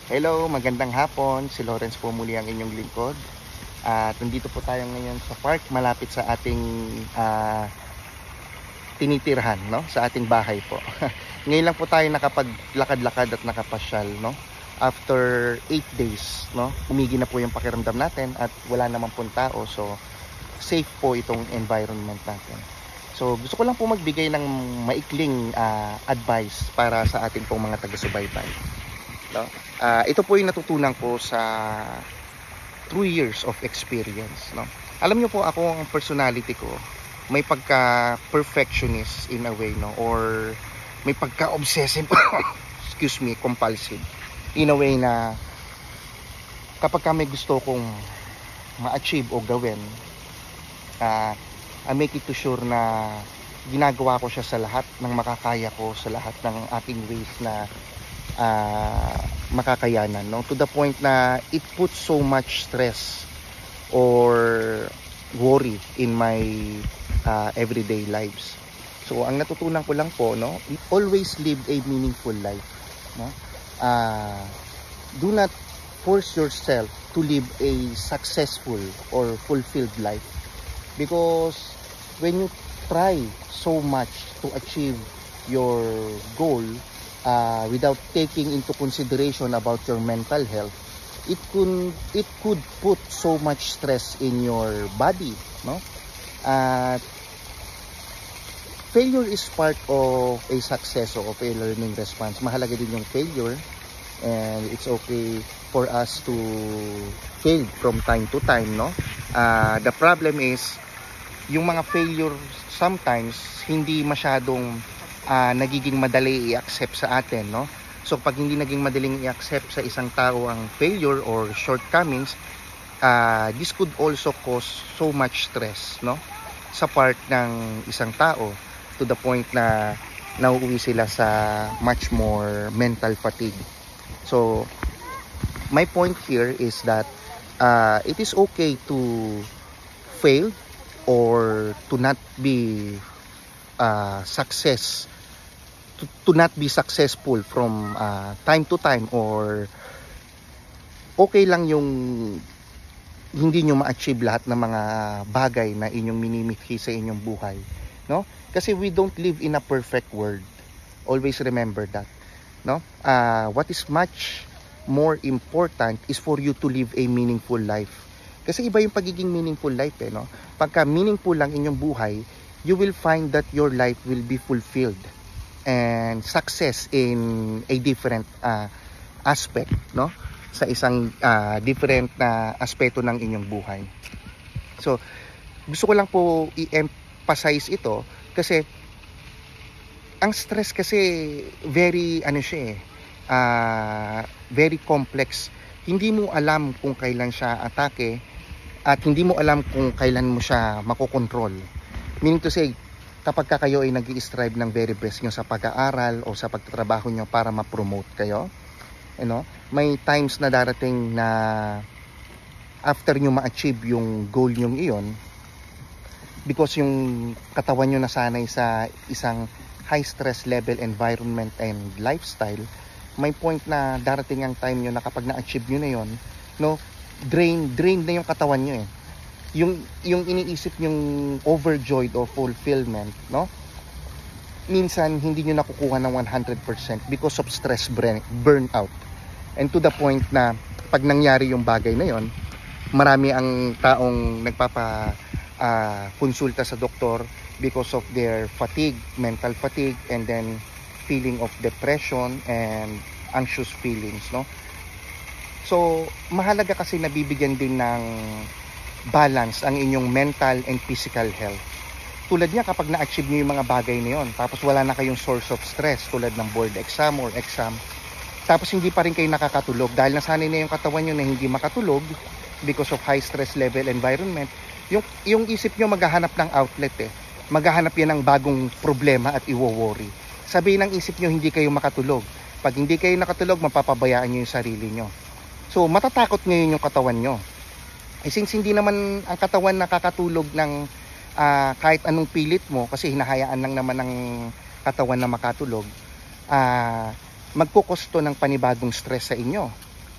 Hello, magandang hapon. Si Lawrence po muli ang inyong lingkod. At nandito po tayo ngayon sa park malapit sa ating tinitirhan, no? Sa ating bahay po. Ngayon lang po tayo nakapaglakad-lakad at nakapasyal, no? After 8 days, no? Umigi na po yung pakiramdam natin at wala naman pong tao. So, safe po itong environment natin. So, gusto ko lang po magbigay ng maikling advice para sa ating pong mga taga-subaybay. No? Ito po yung natutunan ko sa 3 years of experience. No? Alam niyo po ako, ang personality ko, may pagka-perfectionist in a way, no? Or may pagka-obsessive, excuse me, compulsive. In a way na kapag may gusto kong ma-achieve o gawin, I make it to sure na ginagawa ko siya sa lahat ng makakaya ko, sa lahat ng aking ways na makakayanan, no? To the point na it puts so much stress or worry in my everyday lives. So ang natutunan ko lang po, no, always live a meaningful life, no? Do not force yourself to live a successful or fulfilled life, because when you try so much to achieve your goal without taking into consideration about your mental health, it could put so much stress in your body, no? Failure is part of a success or of a learning response. Mahalaga din yung failure, and it's okay for us to fail from time to time, no? The problem is yung mga failure sometimes hindi masyadong nagiging madali i-accept sa atin, no? So pag hindi naging madaling i-accept sa isang tao ang failure or shortcomings, this could also cause so much stress, no, sa part ng isang tao, to the point na nauuwi sila sa much more mental fatigue. So my point here is that it is okay to fail or to not be to not be successful from time to time, or okay lang yung hindi nyo ma-achieve lahat ng mga bagay na inyong minimithi sa inyong buhay, no? Kasi we don't live in a perfect world. Always remember that, no? What is much more important is for you to live a meaningful life. Kasi iba yung pagiging meaningful life, no? Pagka meaningful lang inyong buhay, you will find that your life will be fulfilled and success in a different aspect, no? Sa isang different na aspeto ng inyong buhay. So, gusto ko lang po i-emphasize ito kasi ang stress kasi very very complex. Hindi mo alam kung kailan siya atake at hindi mo alam kung kailan mo siya makokontrol. Meaning to say, kapag kayo ay nag-i-strive ng very best nyo sa pag-aaral o sa pagtatrabaho nyo para ma-promote kayo, may times na darating na after nyo ma-achieve yung goal nyo iyon, because yung katawan nyo nasanay sa isang high stress level environment and lifestyle, may point na darating ang time nyo na kapag na-achieve nyo na yun, no, drain na yung katawan nyo eh. Yung iniisip yung overjoyed o fulfillment, no, minsan hindi nyo nakukuha ng 100% because of stress burnout. And to the point na pag nangyari yung bagay na yon, marami ang taong konsulta sa doktor because of their fatigue, mental fatigue, and then feeling of depression and anxious feelings, no? So mahalaga kasi nabibigyan din ng balance ang inyong mental and physical health. Tulad niya, kapag na-achieve niyo yung mga bagay na yun, tapos wala na kayong source of stress tulad ng board exam or exam, tapos hindi pa rin kayo nakakatulog dahil nasanay na yung katawan nyo na hindi makatulog because of high stress level environment, yung isip nyo maghahanap ng outlet eh. Maghahanap yan ng bagong problema at iwo-worry. Sabihin ng isip nyo, hindi kayo makatulog. Pag hindi kayo nakatulog, mapapabayaan nyo yung sarili nyo. So matatakot ngayon yung katawan nyo. Since hindi naman ang katawan nakakatulog ng kahit anong pilit mo, kasi hinahayaan lang naman ng katawan na makatulog, magkukosto ng panibagong stress sa inyo.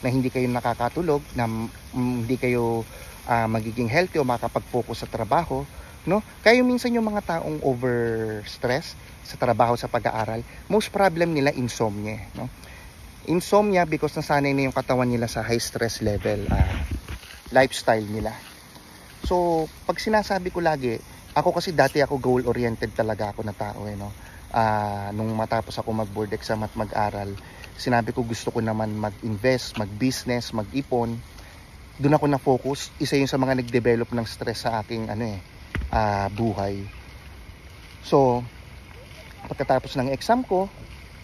na hindi kayo nakakatulog, na hindi kayo magiging healthy o makakapag-focus sa trabaho, no? Kaya minsan yung mga taong overstress sa trabaho, sa pag-aaral, most problem nila insomnia, no? Insomnia because nasanay na yung katawan nila sa high stress level lifestyle nila. So, pag sinasabi ko lagi, ako kasi dati ako goal-oriented talaga ako na tao, no? Nung matapos ako mag-board exam at mag-aral, sinabi ko gusto ko naman mag-invest, mag-business, mag-ipon. Doon ako na-focus. Isa yun sa mga nag-develop ng stress sa aking buhay. So, pagkatapos ng exam ko,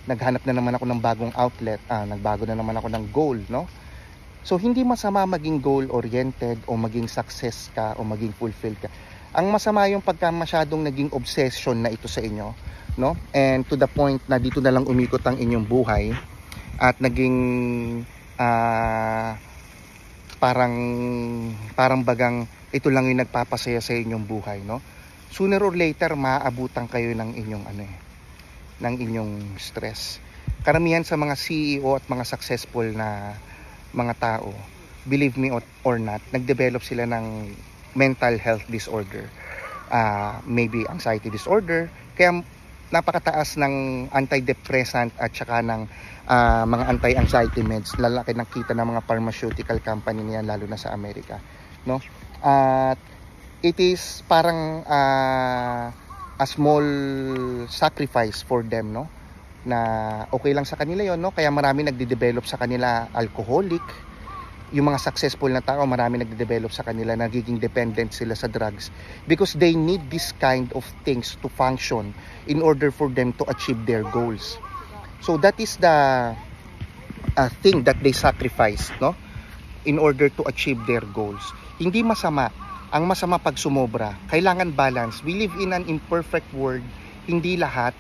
naghanap na naman ako ng bagong outlet, nagbago na naman ako ng goal, no? So, hindi masama maging goal-oriented o maging success ka o maging fulfilled ka. Ang masama yung pagka masyadong naging obsession na ito sa inyo, no? And to the point na dito na lang umikot ang inyong buhay at naging parang bagang ito lang yung nagpapasaya sa inyong buhay, no? Sooner or later, maaabutan kayo ng inyong ng inyong stress. Karamihan sa mga CEO at mga successful na mga tao, believe me or not, nagdevelop sila ng mental health disorder, maybe anxiety disorder, kaya napakataas ng antidepressant at saka ng mga anti-anxiety meds, lalaki ng kita ng mga pharmaceutical company niyan, lalo na sa Amerika, no? At it is parang a small sacrifice for them, no? Na okay lang sa kanila yon, no? Kaya marami nagde-develop sa kanila alcoholic. Yung mga successful na tao, marami nagde-develop sa kanila, nagiging dependent sila sa drugs because they need this kind of things to function in order for them to achieve their goals. So that is the thing that they sacrifice, no? In order to achieve their goals. Hindi masama. Ang masama pag sumobra. Kailangan balance. We live in an imperfect world. Hindi lahat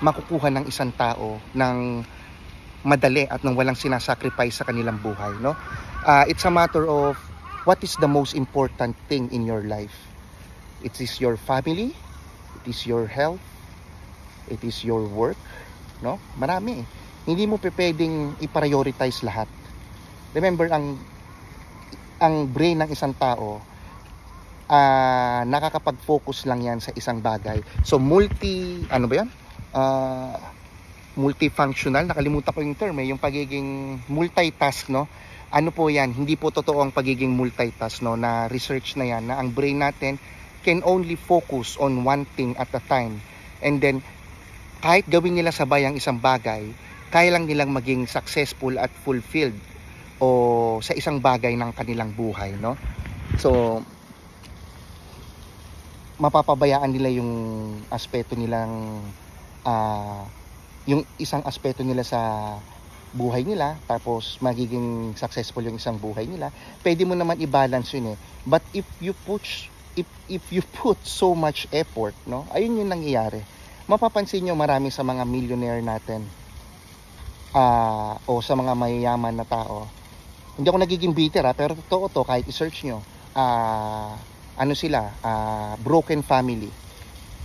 makukuha ng isang tao ng madali at nang walang sinasacrifice sa kanilang buhay, no? It's a matter of what is the most important thing in your life. It is your family, it is your health, it is your work, no? Marami. Hindi mo pwedeng i-prioritize lahat. Remember, ang brain ng isang tao, nakakapag-focus lang yan sa isang bagay. So multifunctional, nakalimutan ko yung term, yung pagiging multitask, no? Ano po yan? Hindi po totoo ang pagiging multitask, no? Na research na yan, na ang brain natin can only focus on one thing at a time. And then, kahit gawin nila sabay ang isang bagay, kaya lang nilang maging successful at fulfilled o sa isang bagay ng kanilang buhay, no? So, mapapabayaan nila yung aspeto nilang yung isang aspeto nila sa buhay nila, tapos magiging successful yung isang buhay nila. Pwede mo naman i-balance yun eh. But if you put so much effort, no? Ayun yung nangyayari. Mapapansin nyo marami sa mga millionaire natin o sa mga mayayaman na tao. Hindi ako nagiging bitter pero totoo to, kahit i-search nyo. Broken family.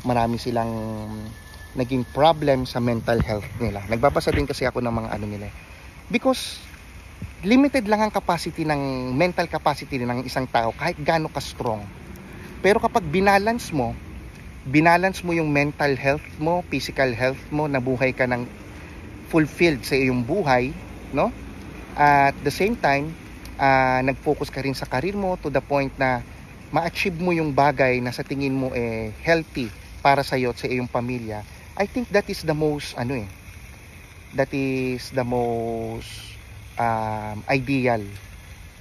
Marami silang naging problem sa mental health nila. Nagbabasa din kasi ako ng mga nila. Because limited lang ang capacity ng mental capacity ng isang tao kahit gaano ka strong. Pero kapag binalance mo yung mental health mo, physical health mo, nabuhay ka ng fulfilled sa iyong buhay, no? At the same time, nag-focus ka rin sa career mo to the point na ma-achieve mo yung bagay na sa tingin mo healthy para sa iyo at sa iyong pamilya. I think that is the most ideal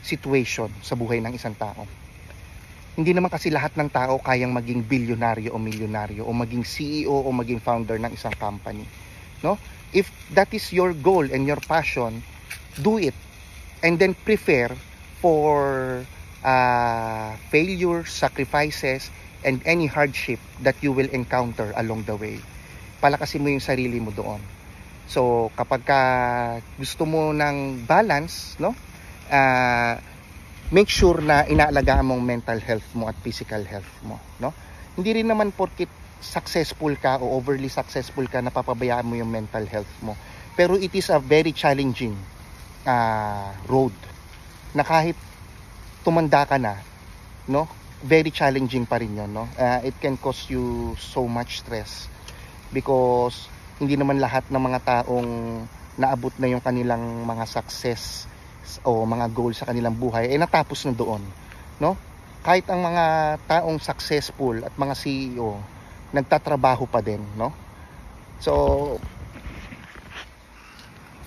situation sa buhay ng isang tao. Hindi naman kasi lahat ng tao kayang maging bilyonaryo o milyonaryo o maging CEO o maging founder ng isang company, no? If that is your goal and your passion, do it, and then prepare for failure, sacrifices, and any hardship that you will encounter along the way. Palakasin mo yung sarili mo doon. So kapag gusto mo ng balance, no? Make sure na inaalagaan mong mental health mo at physical health mo, no? Hindi rin naman porkit successful ka o overly successful ka, napapabayaan mo yung mental health mo. Pero it is a very challenging road na kahit tumanda ka na, no, very challenging pa rin yun, no? It can cause you so much stress because hindi naman lahat ng mga taong naabot na yung kanilang mga success o mga goals sa kanilang buhay ay natapos na doon, no? Kahit ang mga taong successful at mga CEO nagtatrabaho pa din, no? So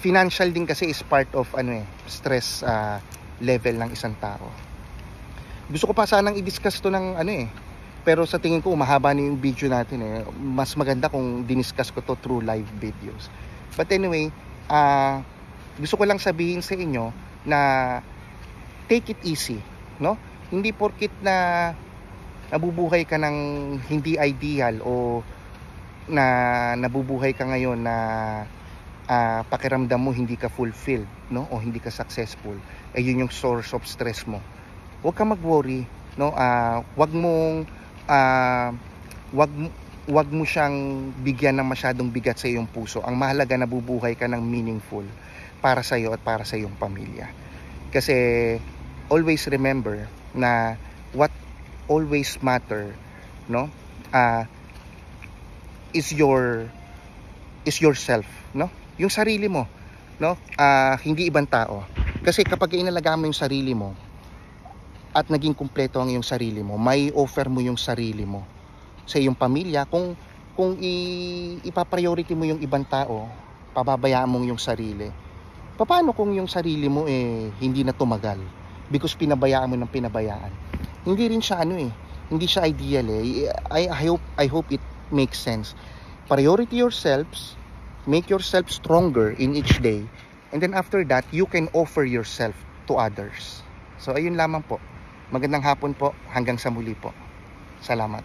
financial din kasi is part of stress level ng isang tao. Gusto ko pa sanang i-discuss to ng pero sa tingin ko mahaba na yung video natin Mas maganda kung diniscuss ko to through live videos. But anyway, gusto ko lang sabihin sa inyo na take it easy, no? Hindi porkit na nabubuhay ka ng hindi ideal o na nabubuhay ka ngayon na pakiramdam mo hindi ka fulfilled, no? O hindi ka successful, yun yung source of stress mo. Huwag kang mag-worry, no? Wag mo siyang bigyan ng masyadong bigat sa iyong puso. Ang mahalaga, nabubuhay ka ng meaningful para sa iyo at para sa iyong pamilya. Kasi always remember na what always matter, no? Is yourself, no? Yung sarili mo, no? Hindi ibang tao. Kasi kapag inalagaan mo yung sarili mo at naging kumpleto ang iyong sarili mo, may offer mo yung sarili mo sa iyong pamilya. Kung ipa-priority mo yung ibang tao, pababayaan mo yung sarili. Paano kung yung sarili mo hindi na tumagal because pinabayaan mo ng pinabayaan? Hindi rin siya hindi siya ideal I hope it makes sense. Priority yourselves, make yourself stronger in each day, and then after that you can offer yourself to others. So ayun lamang po. Magandang hapon po, hanggang sa muli po. Salamat.